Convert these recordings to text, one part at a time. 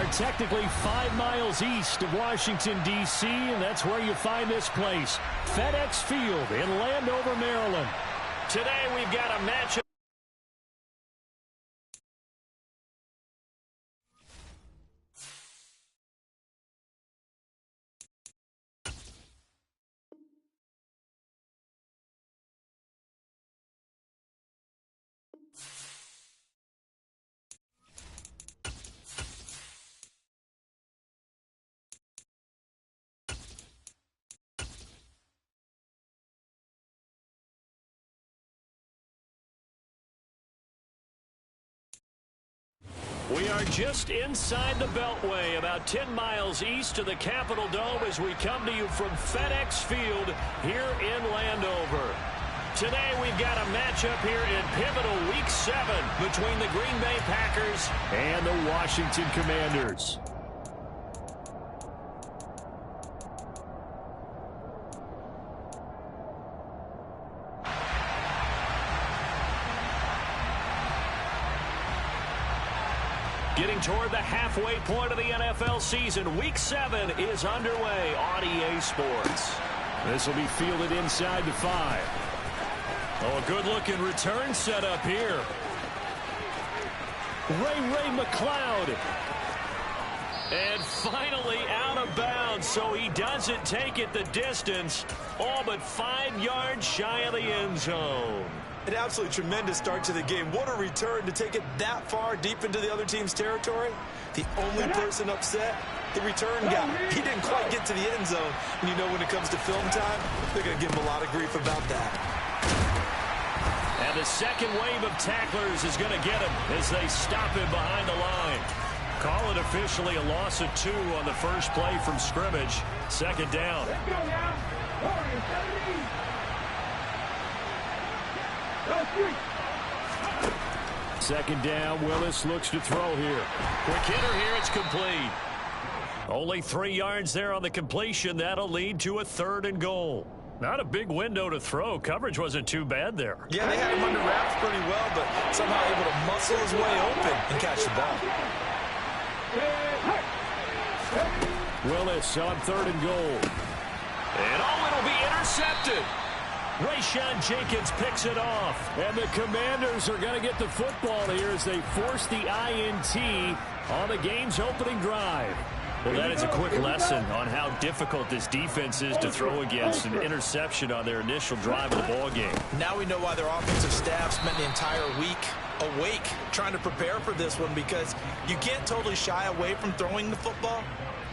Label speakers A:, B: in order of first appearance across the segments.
A: We're technically 5 miles east of Washington, D.C., and that's where you find this place, FedEx Field in Landover, Maryland. Today we've got a matchup. We are just inside the Beltway, about 10 miles east of the Capitol Dome as we come to you from FedEx Field here in Landover. Today we've got a matchup here in pivotal Week 7 between the Green Bay Packers and the Washington Commanders. Getting toward the halfway point of the NFL season, Week 7 is underway on EA Sports. This will be fielded inside the 5. Oh, a good-looking return setup here. Ray McCloud. And finally out of bounds, so he doesn't take it the distance, all but 5 yards shy of the end zone.
B: An absolutely tremendous start to the game. What a return to take it that far deep into the other team's territory. The only person upset, the return guy. He didn't quite get to the end zone. And you know when it comes to film time, they're going to give him a lot of grief about that.
A: And the second wave of tacklers is going to get him as they stop him behind the line. Call it officially a loss of 2 on the first play from scrimmage. Second down.
C: Let's go now.
A: Second down, Willis looks to throw here. Quick hitter here, it's complete. Only 3 yards there on the completion. That'll lead to a 3rd and goal. Not a big window to throw. Coverage wasn't too bad there.
B: Yeah, they had him under wraps pretty well, but somehow able to muscle his way open and catch the ball.
A: Willis on 3rd and goal. And it'll be intercepted. Rayshawn Jenkins picks it off. And the Commanders are going to get the football here as they force the INT on the game's opening drive. Well, that is a quick lesson on how difficult this defense is to throw against. An interception on their initial drive of the ballgame.
B: Now we know why their offensive staff spent the entire week awake trying to prepare for this one, because you can't totally shy away from throwing the football.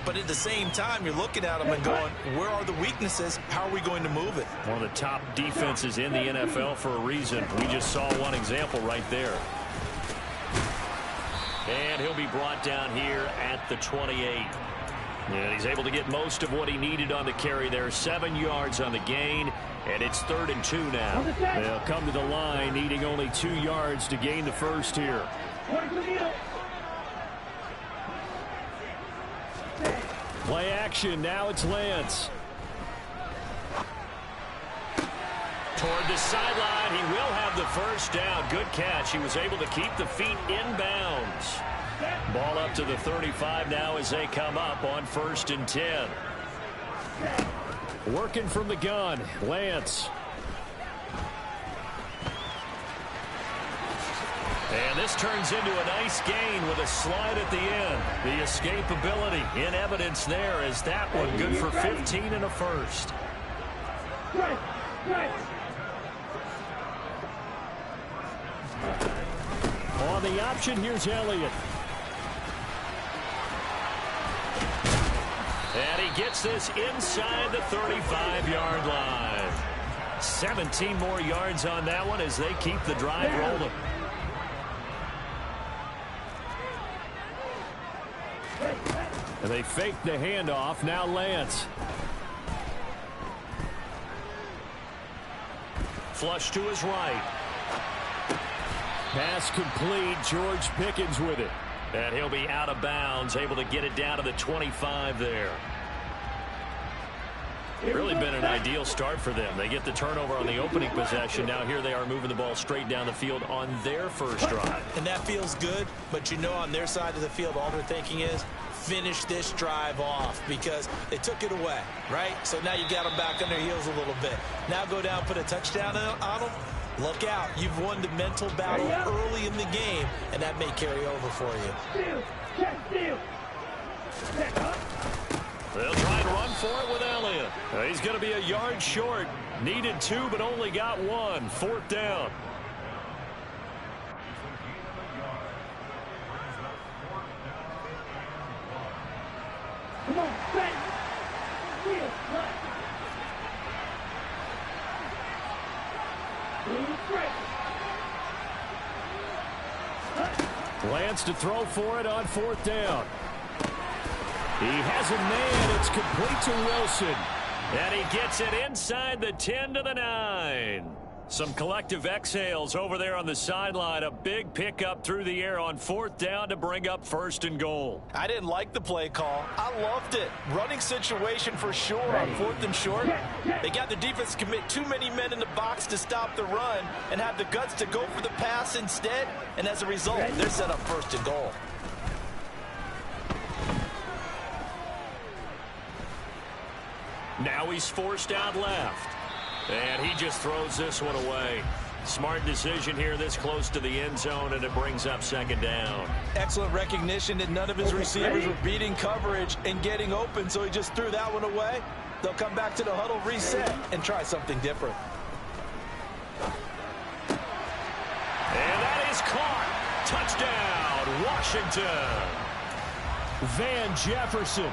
B: But at the same time, you're looking at them and going, where are the weaknesses? How are we going to move it?
A: One of the top defenses in the NFL for a reason. We just saw one example right there. And he'll be brought down here at the 28. And he's able to get most of what he needed on the carry there. 7 yards on the gain, and it's 3rd and 2 now. They'll come to the line, needing only 2 yards to gain the first here. Play action, now it's Lance. Toward the sideline, he will have the first down. Good catch. He was able to keep the feet in bounds. Ball up to the 35 now as they come up on 1st and 10. Working from the gun, Lance. And this turns into a nice gain with a slide at the end. The escapability in evidence there as that one good for 15 and a first. On the option, here's Elliott. And he gets this inside the 35-yard line. 17 more yards on that one as they keep the drive rolling. And they fake the handoff. Now Lance. Flush to his right. Pass complete. George Pickens with it. And he'll be out of bounds, able to get it down to the 25 there. Really been an ideal start for them. They get the turnover on the opening possession. Now here they are moving the ball straight down the field on their first drive.
B: And that feels good, but you know on their side of the field, all they're thinking is finish this drive off because they took it away, right? So now you got them back on their heels a little bit. Now go down, put a touchdown on them. Look out. You've won the mental battle early in the game, and that may carry over for you.
A: They'll try and run for it with Elliott. He's going to be a yard short. Needed 2, but only got 1. 4th down.
C: Come on, Ben.
A: Lance to throw for it on 4th down. He has a man. It's complete to Wilson. And he gets it inside the 10 to the 9. Some collective exhales over there on the sideline. A big pickup through the air on 4th down to bring up 1st and goal.
B: I didn't like the play call. I loved it. Running situation for sure on 4th and short. They got the defense to commit too many men in the box to stop the run and have the guts to go for the pass instead. And as a result, they're set up 1st and goal.
A: Now he's forced out left. And he just throws this one away. Smart decision here this close to the end zone, and it brings up 2nd down.
B: Excellent recognition that none of his receivers were beating coverage and getting open, so he just threw that one away. They'll come back to the huddle, reset, and try something different.
A: And that is caught. Touchdown, Washington. Van Jefferson.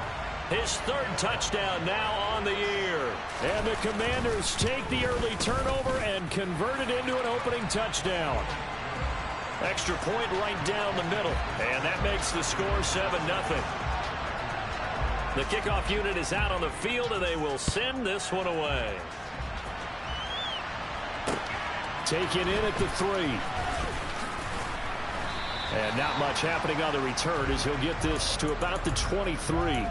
A: His 3rd touchdown now on the year. And the Commanders take the early turnover and convert it into an opening touchdown. Extra point right down the middle. And that makes the score 7-0. The kickoff unit is out on the field, and they will send this one away. Taken in at the 3. And not much happening on the return as he'll get this to about the 23.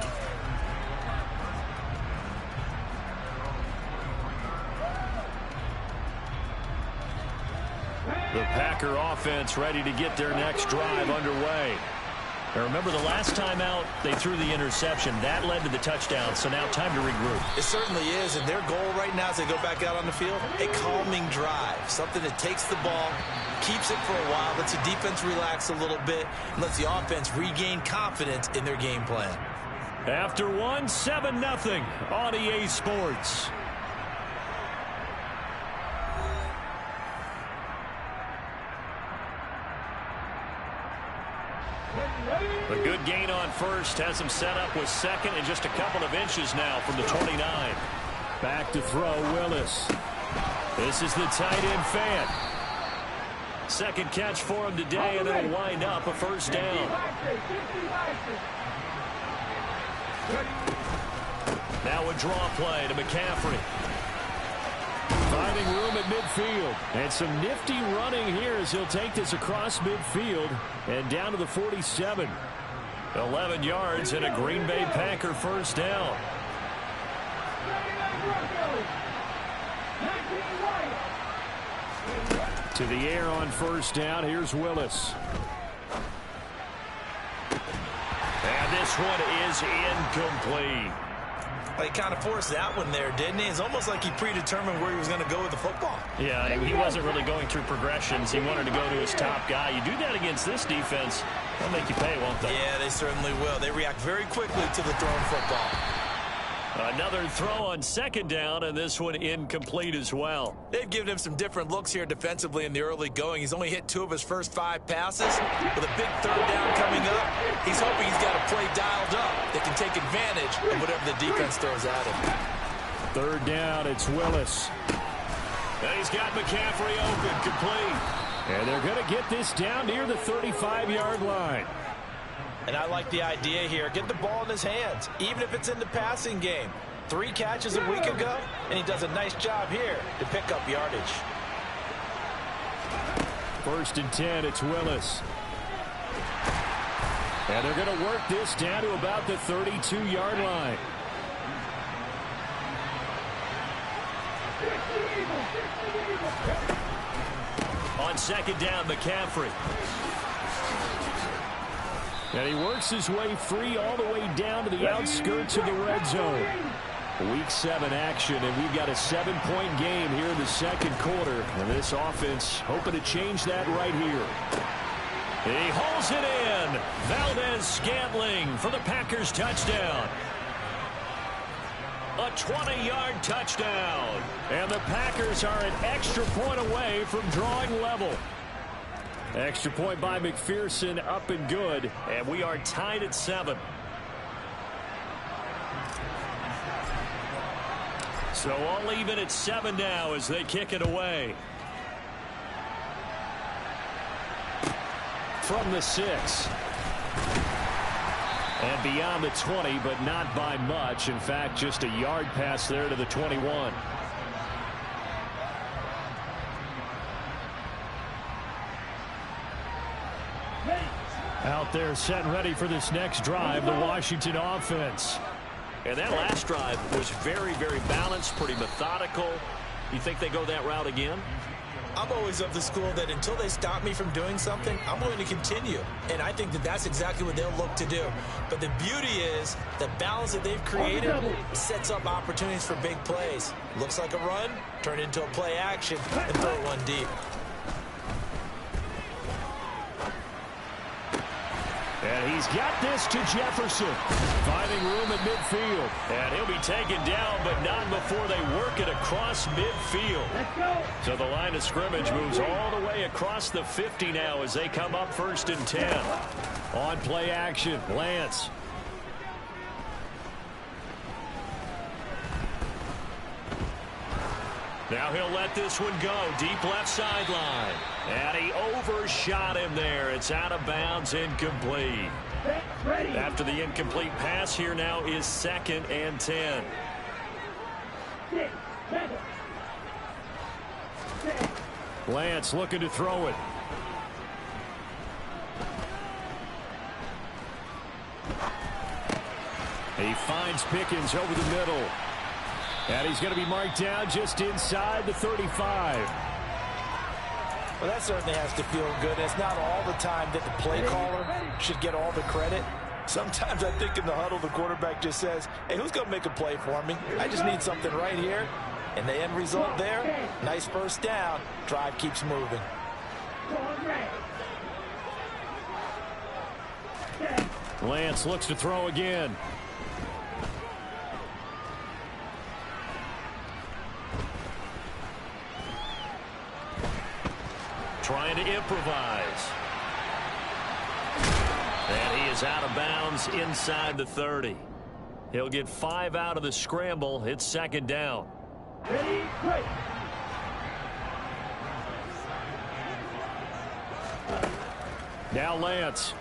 A: The Packer offense ready to get their next drive underway. Now remember, the last time out, they threw the interception. That led to the touchdown, so now time to regroup.
B: It certainly is, and their goal right now as they go back out on the field, a calming drive, something that takes the ball, keeps it for a while, lets the defense relax a little bit, and lets the offense regain confidence in their game plan.
A: After 7-0 on EA Sports. A good gain on 1st has him set up with 2nd and just a couple of inches now from the 29. Back to throw, Willis. This is the tight end Fant. 2nd catch for him today, and it'll wind up a 1st down. Now a draw play to McCaffrey. Finding room at midfield. And some nifty running here as he'll take this across midfield and down to the 47. 11 yards and a Green Bay Packer 1st down. To the air on 1st down. Here's Willis. And this one is incomplete.
B: He kind of forced that one there, didn't he? It's almost like he predetermined where he was going to go with the football.
A: Yeah, he wasn't really going through progressions. He wanted to go to his top guy. You do that against this defense, they'll make you pay, won't they?
B: Yeah, they certainly will. They react very quickly to the thrown football.
A: Another throw on 2nd down, and this one incomplete as well.
B: They've given him some different looks here defensively in the early going. He's only hit 2 of his first 5 passes. With a big 3rd down coming up, he's hoping he's got a play dialed up that can take advantage of whatever the defense throws at him.
A: 3rd down, it's Willis. And he's got McCaffrey open, complete. And they're going to get this down near the 35-yard line.
B: And I like the idea here. Get the ball in his hands, even if it's in the passing game. 3 catches a week ago, and he does a nice job here to pick up yardage.
A: 1st and 10, it's Willis. And they're going to work this down to about the 32-yard line. On second down, McCaffrey. And he works his way free all the way down to the outskirts of the red zone. Week 7 action, and we've got a 7-point game here in the second quarter. And this offense hoping to change that right here. He hauls it in. Valdez-Scantling for the Packers touchdown. A 20-yard touchdown. And the Packers are an extra point away from drawing level. Extra point by McPherson, up and good. And we are tied at 7. So all even at 7 now as they kick it away. From the 6. And beyond the 20, but not by much. In fact, just a yard pass there to the 21. Out there set and ready for this next drive, the Washington offense. And that last drive was very, very balanced, pretty methodical. You think they go that route again?
B: I'm always of the school that until they stop me from doing something, I'm going to continue. And I think that that's exactly what they'll look to do. But the beauty is the balance that they've created sets up opportunities for big plays. Looks like a run, turn it into a play action, and throw one deep.
A: And he's got this to Jefferson. Finding room at midfield. And he'll be taken down, but not before they work it across midfield.
C: Let's go.
A: So the line of scrimmage moves all the way across the 50 now as they come up 1st and 10. On play action, Lance. Now he'll let this one go. Deep left sideline. And he overshot him there. It's out of bounds, incomplete. After the incomplete pass, here now is 2nd and 10.
C: 6, 7, 6.
A: Lance looking to throw it. He finds Pickens over the middle. And he's going to be marked down just inside the 35.
D: Well, that certainly has to feel good. It's not all the time that the play caller should get all the credit. Sometimes I think in the huddle, the quarterback just says, hey, who's going to make a play for me? I just need something right here. And the end result there, nice first down. Drive keeps moving.
A: Lance looks to throw again. Trying to improvise. And he is out of bounds inside the 30. He'll get 5 out of the scramble. It's 2nd down.
C: Ready, break.
A: Now Lance.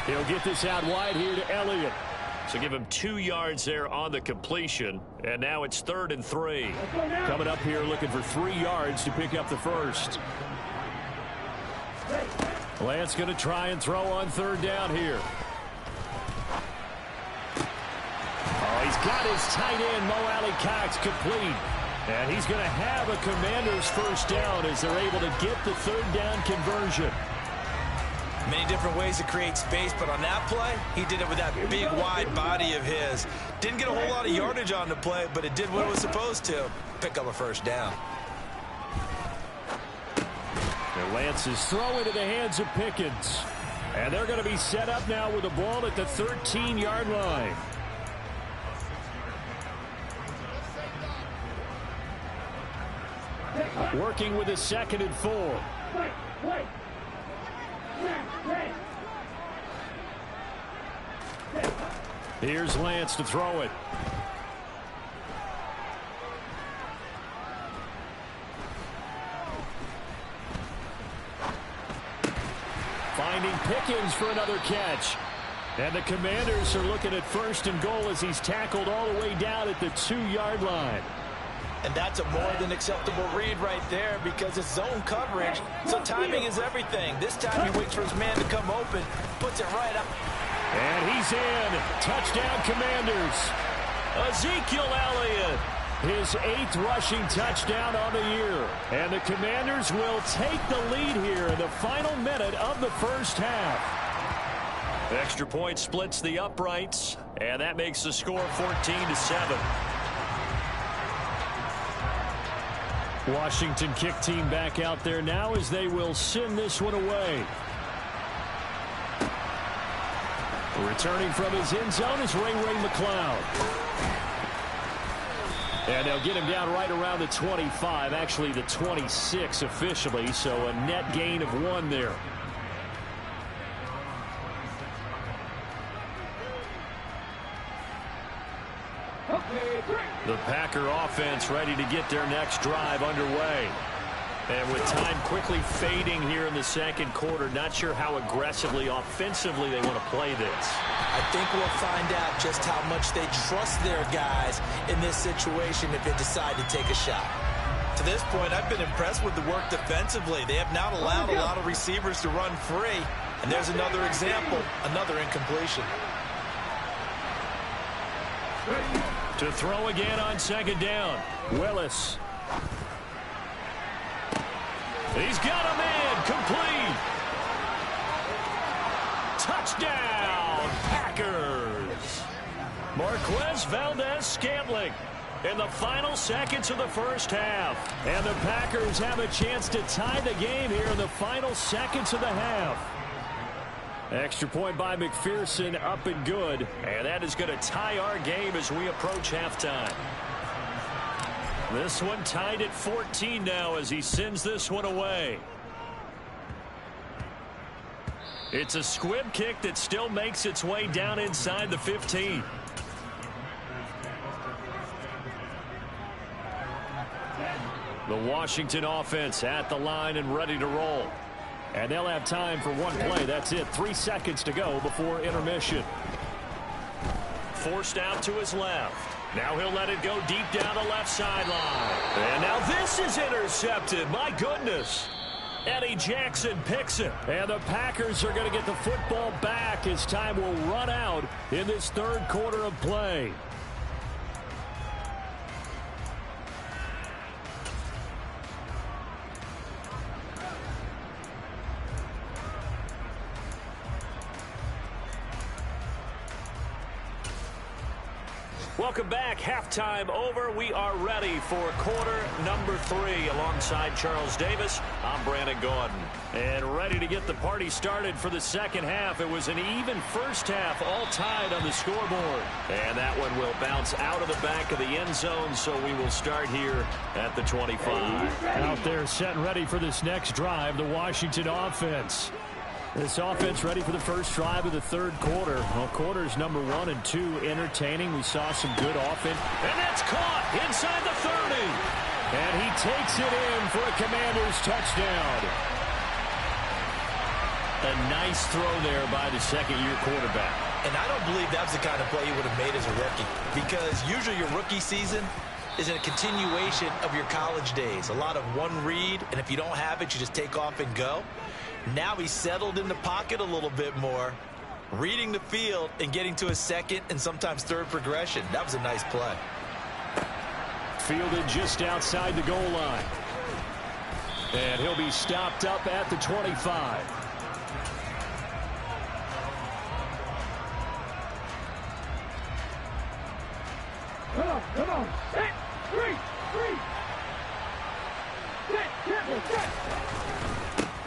A: He'll get this out wide here to Elliott. So give him 2 yards there on the completion. And now it's 3rd and 3. Coming up here looking for 3 yards to pick up the first. Lance going to try and throw on 3rd down here. Oh, he's got his tight end, Mo Alley-Cox, complete. And he's going to have a Commanders first down as they're able to get the 3rd down conversion.
B: Many different ways to create space, but on that play, he did it with that big, wide body of his. Didn't get a whole lot of yardage on the play, but it did what it was supposed to. Pick up a first down.
A: And Lance is throwing into the hands of Pickens. And they're going to be set up now with the ball at the 13-yard line. Working with a 2nd and 4.
C: Wait.
A: Here's Lance to throw it. Finding Pickens for another catch. And the Commanders are looking at 1st and goal as he's tackled all the way down at the 2-yard line.
D: And that's a more than acceptable read right there because it's zone coverage, so timing is everything. This time he waits for his man to come open, puts it right up.
A: And he's in. Touchdown, Commanders. Ezekiel Elliott His 8th rushing touchdown on the year. And the Commanders will take the lead here in the final minute of the first half. Extra point splits the uprights, and that makes the score 14-7. Washington kick team back out there now as they will send this one away. Returning from his end zone is Ray McCloud. And they'll get him down right around the 25, actually the 26 officially, so a net gain of 1 there. The Packer offense ready to get their next drive underway. And with time quickly fading here in the second quarter, not sure how aggressively, offensively they want to play this.
D: I think we'll find out just how much they trust their guys in this situation if they decide to take a shot.
B: To this point, I've been impressed with the work defensively. They have not allowed a lot of receivers to run free. And there's another example, another incompletion.
A: To throw again on second down, Willis. He's got him in, complete. Touchdown, Packers. Marquez Valdez-Scantling in the final seconds of the first half. And the Packers have a chance to tie the game here in the final seconds of the half. Extra point by McPherson, up and good. And that is going to tie our game as we approach halftime. This one tied at 14 now as he sends this one away. It's a squib kick that still makes its way down inside the 15. The Washington offense at the line and ready to roll. And they'll have time for one play. That's it. 3 seconds to go before intermission. Forced out to his left. Now he'll let it go deep down the left sideline. And now this is intercepted. My goodness. Eddie Jackson picks it. And the Packers are going to get the football back as time will run out in this third quarter of play. Welcome back. Halftime over. We are ready for quarter number 3 alongside Charles Davis. I'm Brandon Gordon. And ready to get the party started for the second half. It was an even first half, all tied on the scoreboard. And that one will bounce out of the back of the end zone, so we will start here at the 25. Out there set and ready for this next drive, the Washington offense. This offense ready for the first drive of the third quarter. Well, quarters number 1 and 2 entertaining. We saw some good offense. And that's caught inside the 30. And he takes it in for a Commanders touchdown. A nice throw there by the second-year quarterback.
B: And I don't believe that's the kind of play he would have made as a rookie. Because usually your rookie season is a continuation of your college days. A lot of one read, and if you don't have it, you just take off and go. Now he's settled in the pocket a little bit more, reading the field and getting to a second and sometimes third progression. That was a nice play.
A: Fielded just outside the goal line. And he'll be stopped up at the 25.
C: Come on. Set. 3. Set.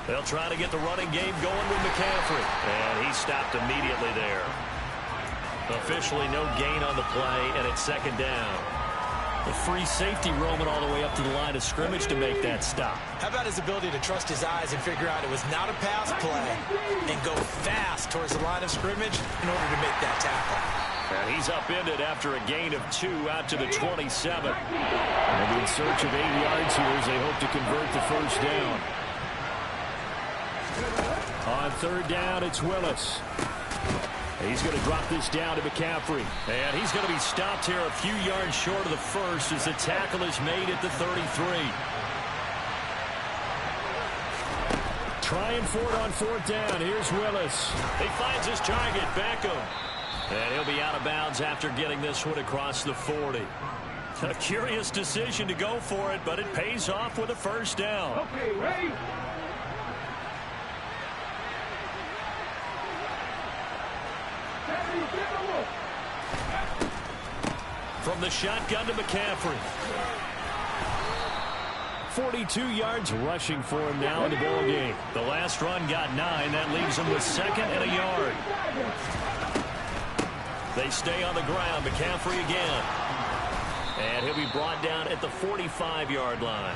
A: They'll try to get the running game going with McCaffrey. And he stopped immediately there. Officially no gain on the play, and it's second down. The free safety roaming all the way up to the line of scrimmage to make that stop.
B: How about his ability to trust his eyes and figure out it was not a pass play and go fast towards the line of scrimmage in order to make that tackle.
A: And he's upended after a gain of 2 out to the 27. And in search of 8 yards here as they hope to convert the first down. On third down, it's Willis. He's going to drop this down to McCaffrey. And he's going to be stopped here a few yards short of the first as the tackle is made at the 33. Trying for it on fourth down. Here's Willis. He finds his target, Beckham. And he'll be out of bounds after getting this one across the 40. A curious decision to go for it, but it pays off with a first down.
C: Okay, ready?
A: From the shotgun to McCaffrey. 42 yards rushing for him now in the ball game. The last run got 9. That leaves him with 2nd and a yard. They stay on the ground. McCaffrey again. And he'll be brought down at the 45-yard line.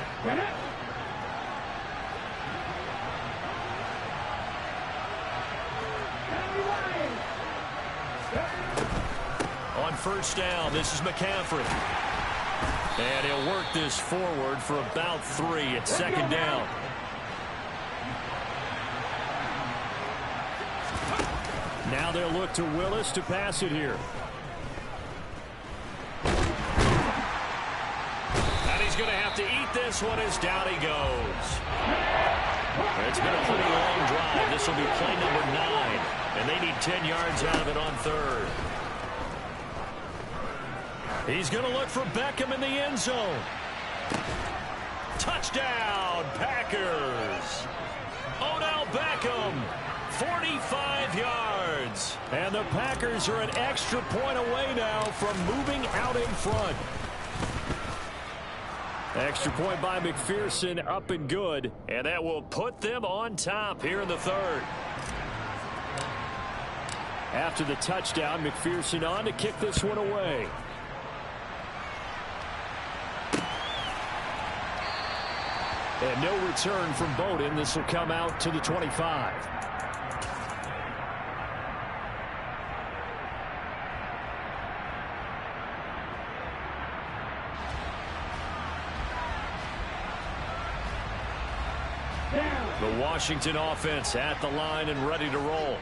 A: On first down, this is McCaffrey. And he'll work this forward for about 3 at 2nd down. Now they'll look to Willis to pass it here. And he's going to have to eat this one as down he goes. It's been a pretty long drive. This will be play number 9. And they need 10 yards out of it on 3rd. He's going to look for Beckham in the end zone. Touchdown, Packers. Odell Beckham, 45 yards. And the Packers are an extra point away now from moving out in front. Extra point by McPherson, up and good. And that will put them on top here in the 3rd. After the touchdown, McPherson on to kick this one away. And no return from Bowden. This will come out to the 25. The Washington offense at the line and ready to roll.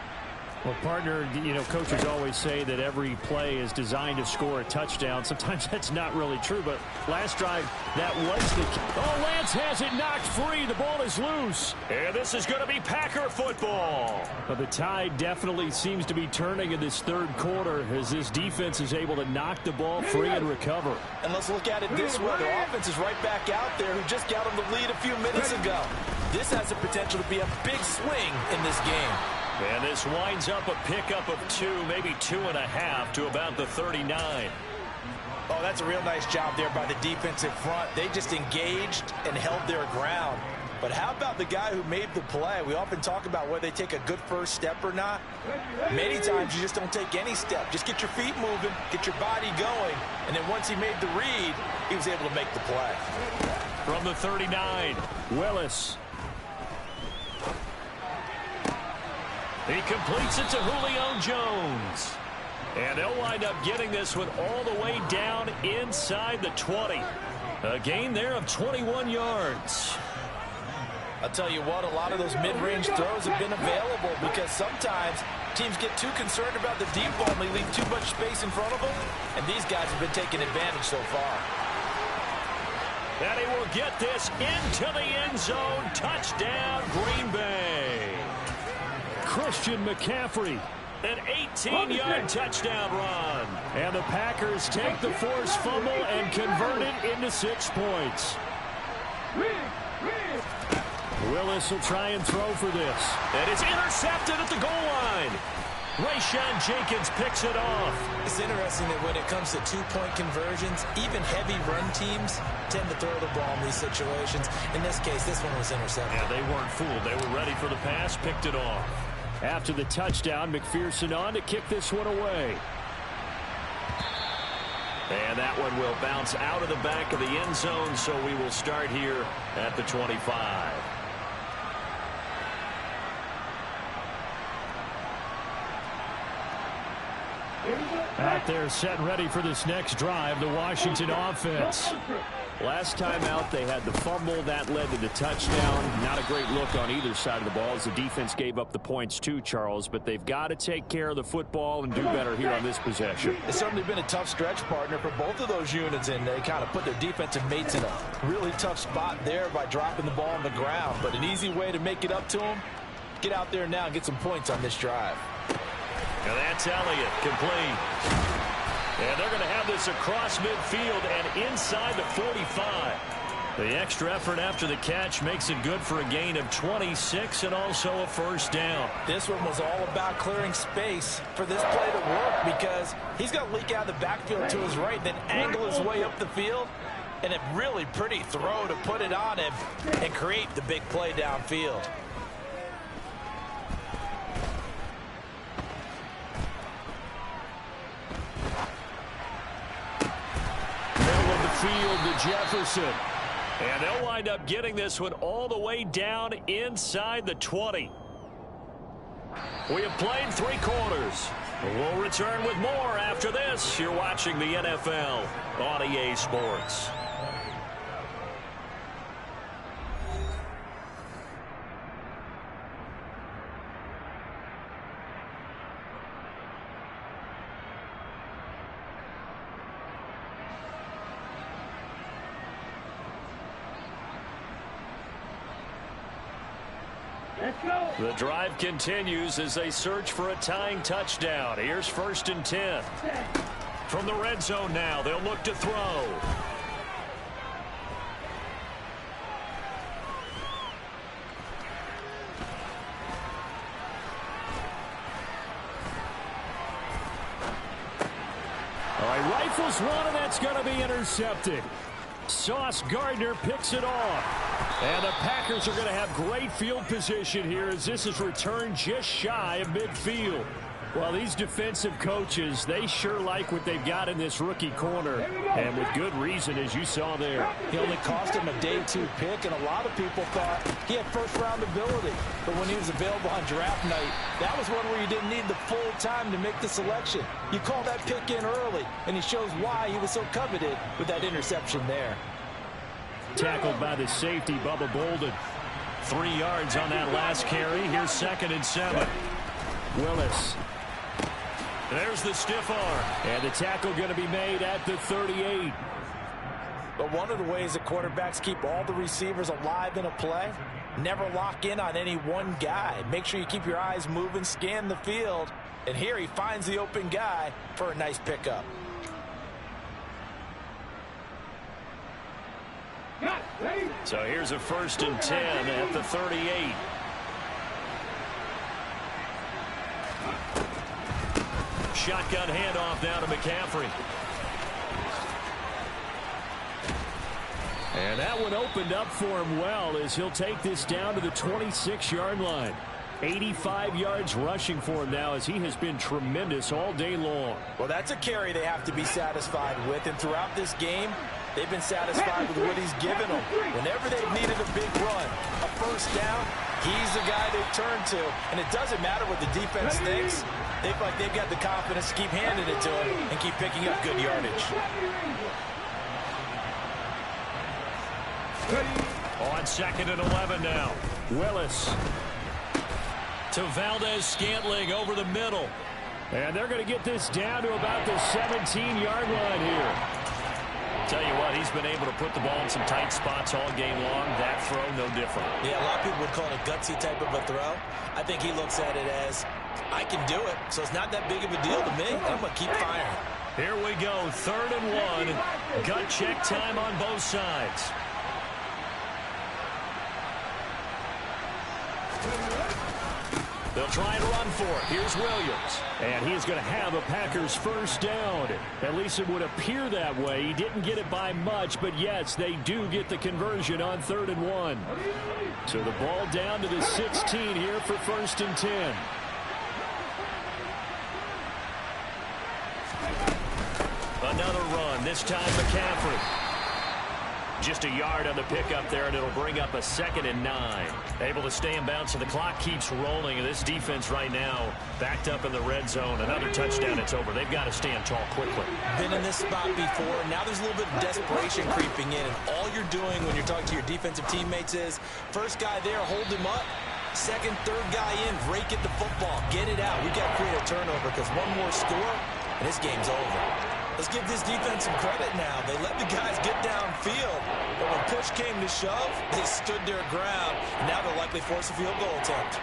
A: Well, partner, you know, coaches always say that every play is designed to score a touchdown. Sometimes that's not really true, but last drive, that was the key. Oh, Lance has it knocked free. The ball is loose. And this is going to be Packer football. But the tide definitely seems to be turning in this 3rd quarter as this defense is able to knock the ball free and recover.
D: And let's look at it this way. The offense is right back out there who just got them the lead a few minutes ago. This has the potential to be a big swing in this game.
A: And this winds up a pickup of 2, maybe 2.5 to about the 39.
D: Oh, that's a real nice job there by the defensive front. They just engaged and held their ground. But how about the guy who made the play? We often talk about whether they take a good first step or not. Many times you just don't take any step. Just get your feet moving, get your body going, and then once he made the read, he was able to make the play.
A: From the 39, Willis. He completes it to Julio Jones. And they'll wind up getting this one all the way down inside the 20. A gain there of 21 yards.
D: I'll tell you what, a lot of those mid-range throws have been available because sometimes teams get too concerned about the deep ball and they leave too much space in front of them. And these guys have been taking advantage so far.
A: And he will get this into the end zone. Touchdown, Green Bay. Christian McCaffrey, an 18-yard touchdown run. And the Packers take the forced fumble and convert it into 6 points. Willis will try and throw for this. And it's intercepted at the goal line. Rayshawn Jenkins picks it off.
B: It's interesting that when it comes to two-point conversions, even heavy run teams tend to throw the ball in these situations. In this case, this one was intercepted.
A: Yeah, they weren't fooled. They were ready for the pass, picked it off. After the touchdown, McPherson on to kick this one away. And that one will bounce out of the back of the end zone, so we will start here at the 25. Out there set ready for this next drive, the Washington offense. Last time out, they had the fumble. That led to the touchdown. Not a great look on either side of the ball as the defense gave up the points too, Charles. But they've got to take care of the football and do better here on this possession.
D: It's certainly been a tough stretch, partner, for both of those units, and they kind of put their defensive mates in a really tough spot there by dropping the ball on the ground. But an easy way to make it up to them, get out there now and get some points on this drive.
A: Now that's Elliott, complete. And they're going to have this across midfield and inside the 45. The extra effort after the catch makes it good for a gain of 26 and also a first down.
D: This one was all about clearing space for this play to work because he's going to leak out of the backfield to his right, then angle his way up the field. And a really pretty throw to put it on him and create the big play downfield.
A: Middle of the field to Jefferson. And they'll wind up getting this one all the way down inside the 20. We have played 3 quarters. We'll return with more after this. You're watching the NFL on EA Sports. The drive continues as they search for a tying touchdown. Here's 1st and 10. From the red zone now, they'll look to throw. All right, rifles one, and that's going to be intercepted. Sauce Gardner picks it off. And the Packers are going to have great field position here as this is returned just shy of midfield. Well, these defensive coaches, they sure like what they've got in this rookie corner. And with good reason, as you saw there.
D: He only cost him a day 2 pick, and a lot of people thought he had first-round ability. But when he was available on draft night, that was one where you didn't need the full time to make the selection. You call that pick in early, and he shows why he was so coveted with that interception there.
A: Tackled by the safety, Bubba Bolden. 3 yards on that last carry. Here's 2nd and 7. Willis. There's the stiff arm. And the tackle going to be made at the 38.
D: But one of the ways that quarterbacks keep all the receivers alive in a play, never lock in on any one guy. Make sure you keep your eyes moving, scan the field. And here he finds the open guy for a nice pickup.
A: So here's a 1st and 10 at the 38. Shotgun handoff now to McCaffrey. And that one opened up for him well as he'll take this down to the 26-yard line. 85 yards rushing for him now as he has been tremendous all day long.
D: Well, that's a carry they have to be satisfied with. And throughout this game, they've been satisfied with what he's given them. Whenever they've needed a big run, a first down, he's the guy they turn to. And it doesn't matter what the defense thinks. They feel like they've got the confidence to keep handing it to him and keep picking up good yardage.
A: On 2nd and 11 now. Willis to Valdez-Scantling over the middle. And they're going to get this down to about the 17-yard line here. Tell you what, he's been able to put the ball in some tight spots all game long. That throw, no different.
D: Yeah, a lot of people would call it a gutsy type of a throw. I think he looks at it as, I can do it, so it's not that big of a deal to me. I'm going to keep firing.
A: Here we go, 3rd and 1. Gut check time on both sides. They'll try and run for it. Here's Williams. And he's going to have a Packers first down. At least it would appear that way. He didn't get it by much, but yes, they do get the conversion on 3rd and 1. So the ball down to the 16 here for 1st and 10. Another run, this time McCaffrey. Just a yard on the pickup there, and it'll bring up a 2nd and 9. Able to stay in bounds, so the clock keeps rolling. And this defense right now backed up in the red zone. Another touchdown, it's over. They've got to stand tall quickly.
D: Been in this spot before. Now there's a little bit of desperation creeping in. And all you're doing when you're talking to your defensive teammates is, first guy there, hold him up. Second, third guy in, rake at the football. Get it out. We've got to create a turnover because one more score, and this game's over.
B: Let's give this defense some credit now. They let the guys get downfield, but when push came to shove, they stood their ground. And now they'll likely force a field goal attempt.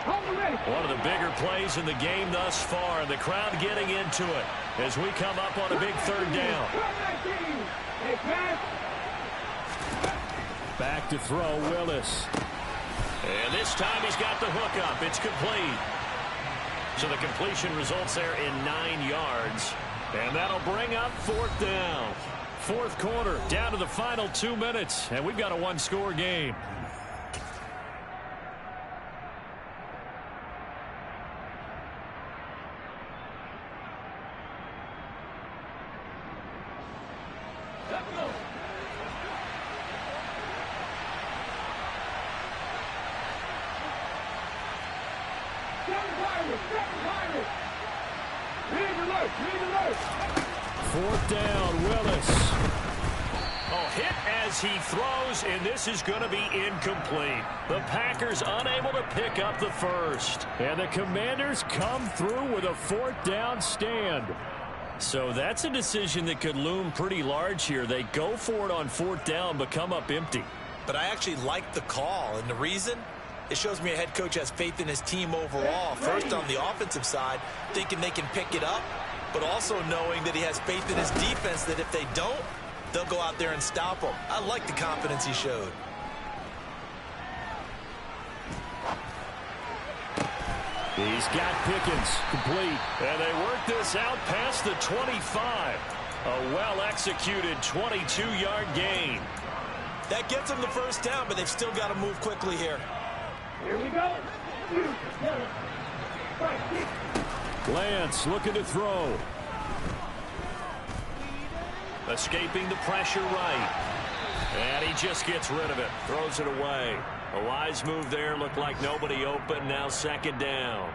A: One of the bigger plays in the game thus far, and the crowd getting into it as we come up on a big third down. Back to throw, Willis. And this time he's got the hook up. It's complete. So the completion results there in 9 yards. And that'll bring up fourth down. Fourth quarter, down to the final 2 minutes. And we've got a one-score game. Fourth down, Willis. Oh, hit as he throws, and this is going to be incomplete. The Packers unable to pick up the first. And the Commanders come through with a fourth down stand. So that's a decision that could loom pretty large here. They go for it on fourth down, but come up empty.
B: But I actually like the call, and the reason? It shows me a head coach has faith in his team overall. First on the offensive side, thinking they can pick it up, but also knowing that he has faith in his defense that if they don't, they'll go out there and stop them. I like the confidence he showed.
A: He's got Pickens complete. And they work this out past the 25. A well-executed 22-yard gain.
B: That gets them the first down, but they've still got to move quickly here.
C: Here we go.
A: Lance looking to throw. Escaping the pressure right. And he just gets rid of it. Throws it away. A wise move there. Looked like nobody open. Now second down.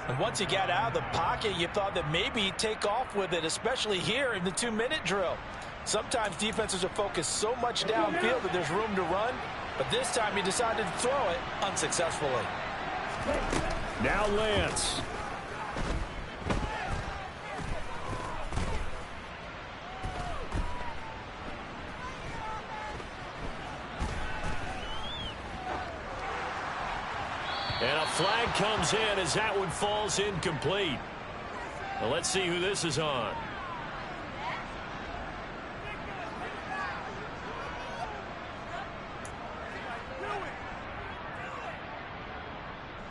D: And once he got out of the pocket, you thought that maybe he'd take off with it, especially here in the 2-minute drill. Sometimes defenses are focused so much downfield that there's room to run. But this time he decided to throw it unsuccessfully.
A: Now Lance. And a flag comes in as that one falls incomplete. Well, let's see who this is on.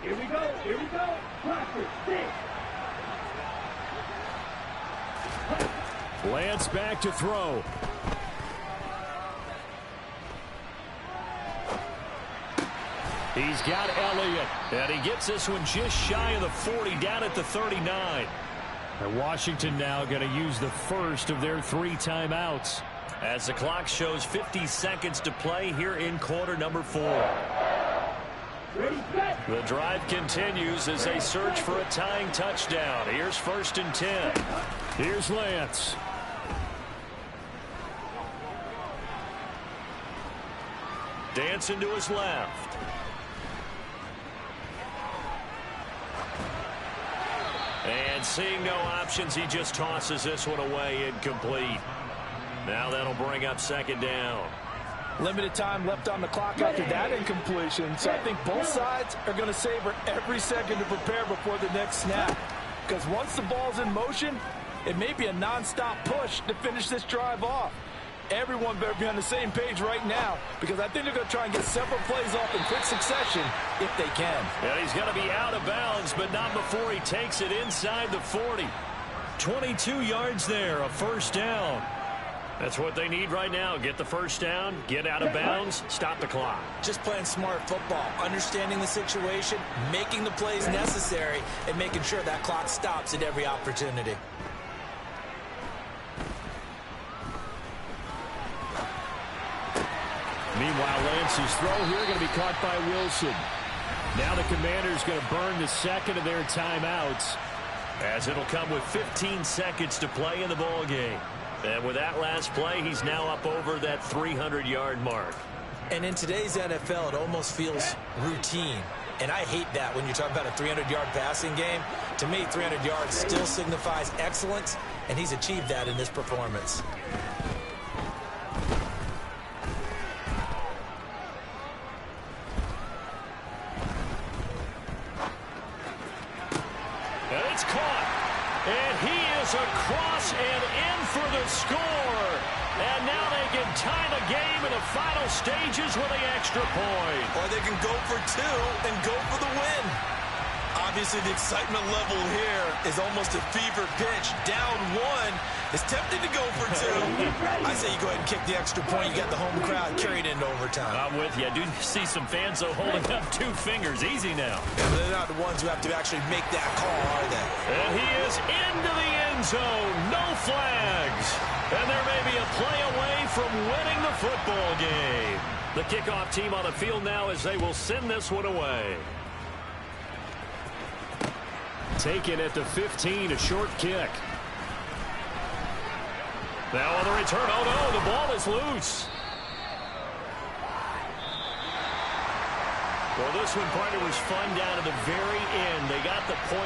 C: Here we go. Here we go. Practice. 6.
A: Lance back to throw. He's got Elliott, and he gets this one just shy of the 40, down at the 39. And Washington now going to use the first of their 3 timeouts as the clock shows 50 seconds to play here in quarter number 4. The drive continues as they search for a tying touchdown. Here's 1st and 10. Here's Lance. Dancing to his left. And seeing no options, he just tosses this one away incomplete. Now that'll bring up second down.
D: Limited time left on the clock after that incompletion, so I think both sides are going to savor every second to prepare before the next snap. Because once the ball's in motion, it may be a non-stop push to finish this drive off. Everyone better be on the same page right now, because I think they're going to try and get several plays off in quick succession if they can.
A: And he's going to be out of bounds, but not before he takes it inside the 40. 22 yards there, a first down. That's what they need right now. Get the first down, get out of bounds, stop the clock.
B: Just playing smart football, understanding the situation, making the plays necessary, and making sure that clock stops at every opportunity.
A: Meanwhile, Lance's throw here going to be caught by Wilson. Now the Commanders going to burn the second of their timeouts, as it'll come with 15 seconds to play in the ball game. And with that last play, he's now up over that 300-yard mark.
B: And in today's NFL, it almost feels routine. And I hate that when you talk about a 300-yard passing game. To me, 300 yards still signifies excellence
D: and he's achieved that in this performance.
A: And it's caught. And he is across and in for the score. And now they can tie the game in the final stages with the extra point.
B: Or they can go for two and go for the win. Obviously, the excitement level here is almost a fever pitch. Down one. It's tempting to go for two. I say you go ahead and kick the extra point. You got the home crowd carried into overtime.
A: I'm with you. I do see some fans, though, holding up 2 fingers. Easy now.
B: Yeah, they're not the ones who have to actually make that call, are they?
A: And he is into the end zone. No flags. And there may be a play away from winning the football game. The kickoff team on the field now as they will send this one away. Taken at the 15, a short kick. Now on the return, oh no, the ball is loose. Well, this one, partner, was fun down to the very end. They got the point.